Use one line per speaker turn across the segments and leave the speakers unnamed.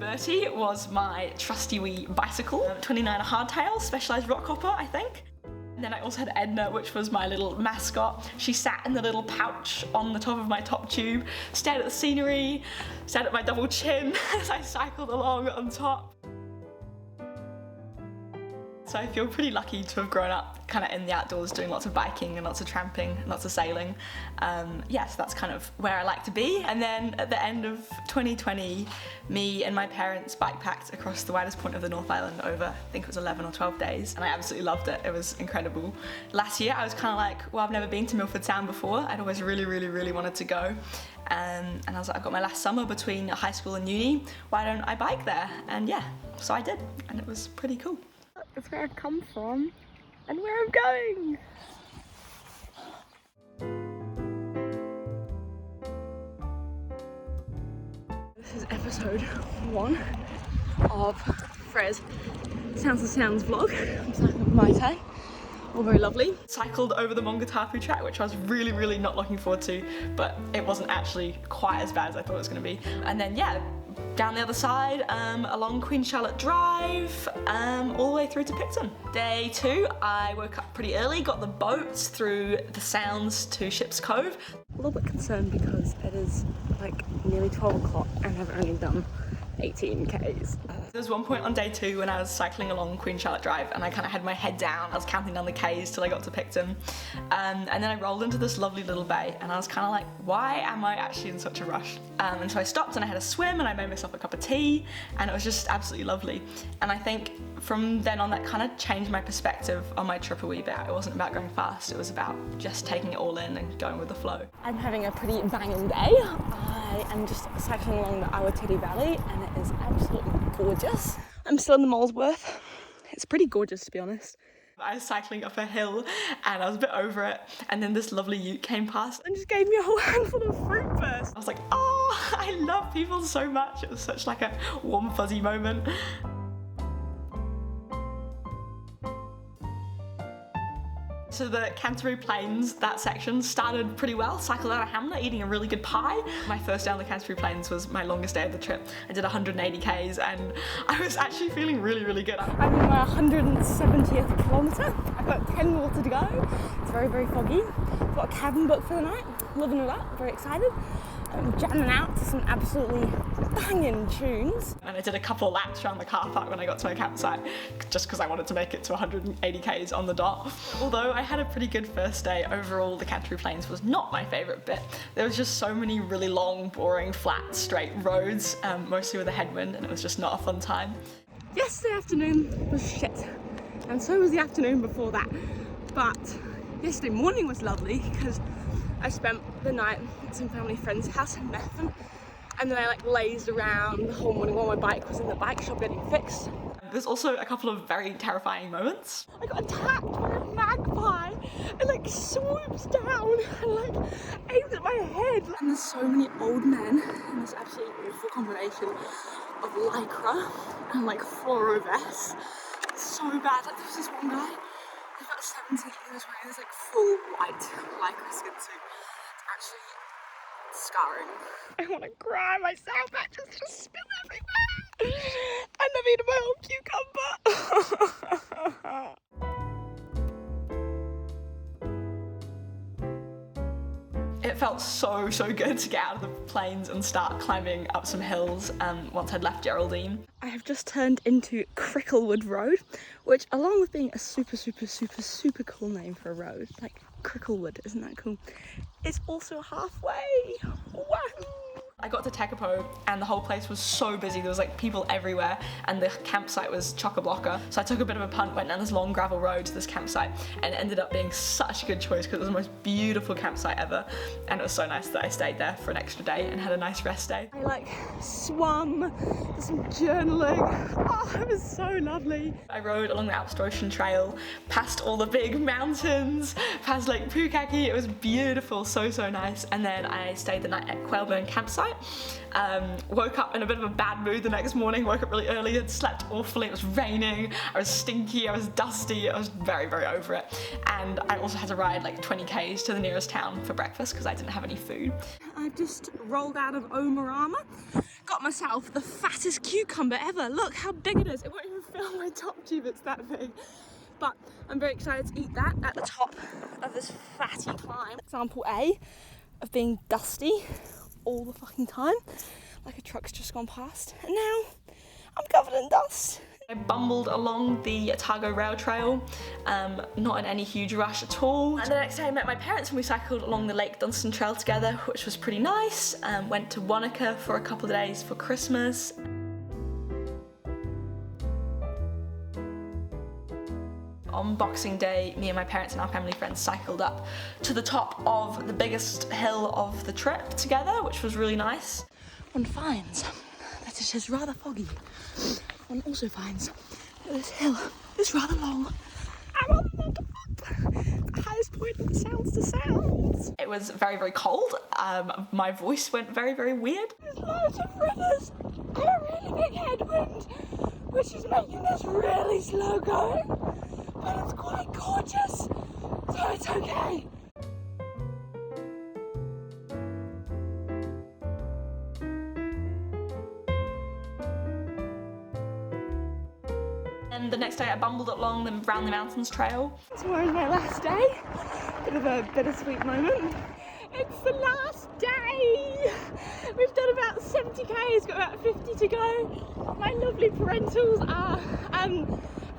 Bertie was my trusty wee bicycle, 29 hardtail, specialised rock hopper, I think. And then I also had Edna, which was my little mascot. She sat in the little pouch on the top of my top tube, stared at the scenery, stared at my double chin as I cycled along on top. So I feel pretty lucky to have grown up kind of in the outdoors, doing lots of biking and lots of tramping, and lots of sailing. Yeah, so that's kind of where I like to be. And then at the end of 2020, me and my parents bike-packed across the widest point of the North Island over, I think it was 11 or 12 days, and I absolutely loved it. It was incredible. Last year I was kind of like, well, I've never been to Milford Sound before. I'd always really wanted to go. And I was like, I've got my last summer between high school and uni. Why don't I bike there? And yeah, so I did, and it was pretty cool.
That's where I've come from and where I'm going. This is episode 1 of Freya's Sounds and Sounds vlog. I'm cycling with Mai Tai. All very lovely.
Cycled over the Mongatapu track, which I was really not looking forward to, but it wasn't actually quite as bad as I thought it was going to be. And then yeah, down the other side, along Queen Charlotte Drive, all the way through to Picton. Day 2, I woke up pretty early, got the boats through the Sounds to Ships Cove.
A little bit concerned because it is like nearly 12 o'clock and I've only done 18 Ks.
There was one point on day 2 when I was cycling along Queen Charlotte Drive and I kind of had my head down. I was counting down the Ks till I got to Picton. And then I rolled into this lovely little bay and I was kind of like, why am I actually in such a rush? And so I stopped and I had a swim and I made myself a cup of tea and it was just absolutely lovely. And I think from then on that kind of changed my perspective on my trip a wee bit. It wasn't about going fast, it was about just taking it all in and going with the flow.
I'm having a pretty banging day. I am just cycling along the Awatiri Valley and it is absolutely gorgeous. I'm still in the Molesworth. It's pretty gorgeous, to be honest.
I was cycling up a hill and I was a bit over it and then this lovely ute came past
And just gave me a whole handful of fruit burst.
I was like, oh, I love people so much. It was such like a warm fuzzy moment. So the Canterbury Plains, that section started pretty well. Cycled out of Hamlet eating a really good pie. My first day on the Canterbury Plains was my longest day of the trip. I did 180 Ks and I was actually feeling really good.
I'm in my 170th kilometre. I've got 10 more to go. It's very foggy. I've got a cabin booked for the night. Living it up, very excited. I'm jamming out to some absolutely banging tunes.
And I did a couple of laps around the car park when I got to my campsite, just because I wanted to make it to 180 Ks on the dot. Although I had a pretty good first day, overall the Canterbury Plains was not my favourite bit. There was just so many really long, boring, flat, straight roads, mostly with a headwind, and it was just not a fun time.
Yesterday afternoon was shit, and so was the afternoon before that. But yesterday morning was lovely because I spent the night at some family friend's house in Methven, and then I like lazed around the whole morning while my bike was in the bike shop getting fixed.
There's also a couple of very terrifying moments.
I got attacked by a magpie. It like swoops down and like aims at my head. And there's so many old men in this absolutely beautiful combination of lycra and like fluoro vests. It's so bad. Like there's this one guy, he's about 70, he was wearing this like full white lycra skin suit. It's actually scarring. I want to cry myself. I just spill everywhere. And I've eaten my whole cucumber.
It felt so good to get out of the plains and start climbing up some hills once I'd left Geraldine.
I have just turned into Cricklewood Road, which along with being a super cool name for a road, like Cricklewood, isn't that cool? It's also halfway. Wahoo!
I got to Tekapo and the whole place was so busy. There was like people everywhere and the campsite was chock-a-blocker. So I took a bit of a punt, went down this long gravel road to this campsite and it ended up being such a good choice because it was the most beautiful campsite ever. And it was so nice that I stayed there for an extra day and had a nice rest day.
I like swum, did some journaling. Oh, it was so lovely.
I rode along the Alpstrotion Trail, past all the big mountains, past Lake Pukaki. It was beautiful, so nice. And then I stayed the night at Quailburn campsite. Woke up in a bit of a bad mood the next morning, woke up really early, had slept awfully, it was raining, I was stinky, I was dusty, I was very over it. And I also had to ride like 20 Ks to the nearest town for breakfast because I didn't have any food.
I've just rolled out of Omarama. Got myself the fattest cucumber ever. Look how big it is. It won't even fill my top tube, it's that big. But I'm very excited to eat that at the top of this fatty climb. Example A of being dusty all the fucking time, like a truck's just gone past, and now I'm covered in dust.
I bumbled along the Otago Rail Trail, not in any huge rush at all. And the next day I met my parents and we cycled along the Lake Dunstan Trail together, which was pretty nice. Went to Wanaka for a couple of days for Christmas. On Boxing Day, me and my parents and our family friends cycled up to the top of the biggest hill of the trip together, which was really nice.
One finds that it is rather foggy. One also finds that this hill is rather long. I'm on the highest point of the sounds to sounds.
It was very, very cold. My voice went very, very weird.
There's loads of rivers and a really big headwind, which is making this really slow going. But it's quite gorgeous, so it's okay.
And the next day I bumbled along the Round the Mountains trail.
Tomorrow's my last day. Bit of a bittersweet moment. It's the last day! We've done about 70k's, got about 50 to go. My lovely parentals are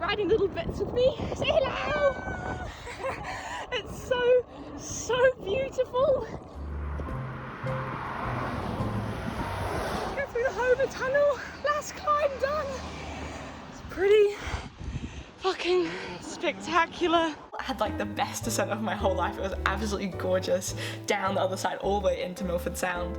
riding little bits with me. Say hello! It's so beautiful. Go through the Homer Tunnel. Last climb done. It's pretty fucking spectacular.
I had like the best descent of my whole life. It was absolutely gorgeous. Down the other side all the way into Milford Sound.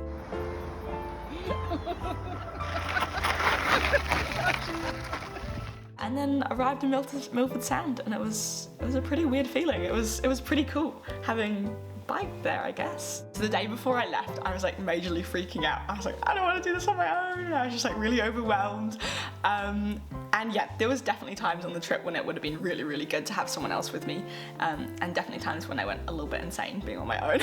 And then arrived in Milford Sound, and it was a pretty weird feeling. It was pretty cool having biked there, I guess. So the day before I left, I was like majorly freaking out. I was like, I don't want to do this on my own. I was just like really overwhelmed. And yeah, there was definitely times on the trip when it would have been really, really good to have someone else with me. And definitely times when I went a little bit insane being on my own.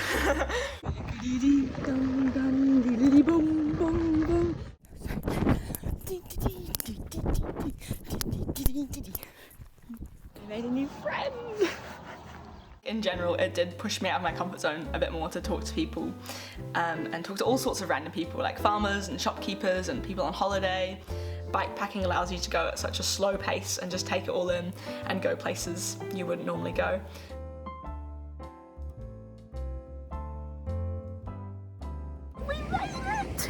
I made a new friend.
In general, it did push me out of my comfort zone a bit more to talk to people and talk to all sorts of random people, like farmers and shopkeepers and people on holiday. Bikepacking allows you to go at such a slow pace and just take it all in and go places you wouldn't normally go.
We made it!